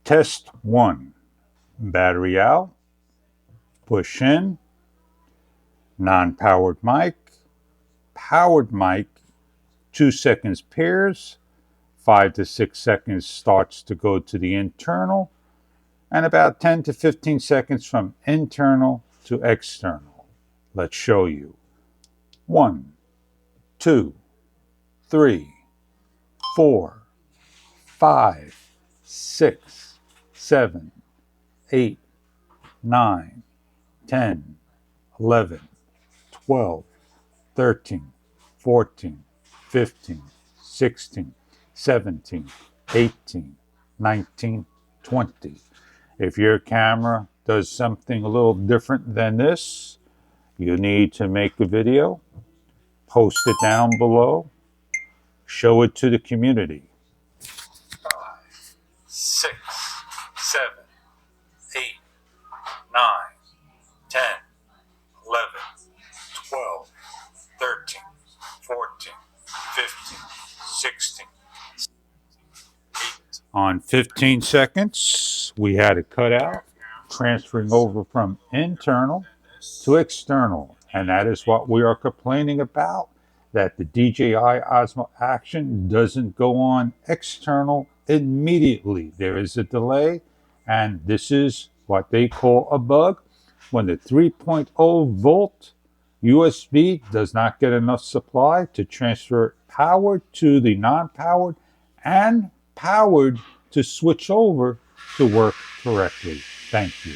Test 1. Battery out. Push in. Non-powered mic. Powered mic. 2 seconds pairs. 5 to 6 seconds starts to go to the internal. And about 10 to 15 seconds from internal to external. Let's show you. 1, 2, 3, 4, 5, 6, 7, 8, 9, 10, 11, 12, 13, 14, 15, 16, 17, 18, 19, 20. If your camera does something a little different than this, you need to make a video, post it down below, show it to the community. 5, 6, 7, 8, 9, 10, 11, 12, 13, 14, 15, 16. On 15 seconds, we had it cut out, transferring over from internal to external. And that is what we are complaining about, that the DJI Osmo Action doesn't go on external immediately. There is a delay, and this is what they call a bug. When the 3.0 volt USB does not get enough supply to transfer power to the non-powered and powered to switch over to work correctly. Thank you.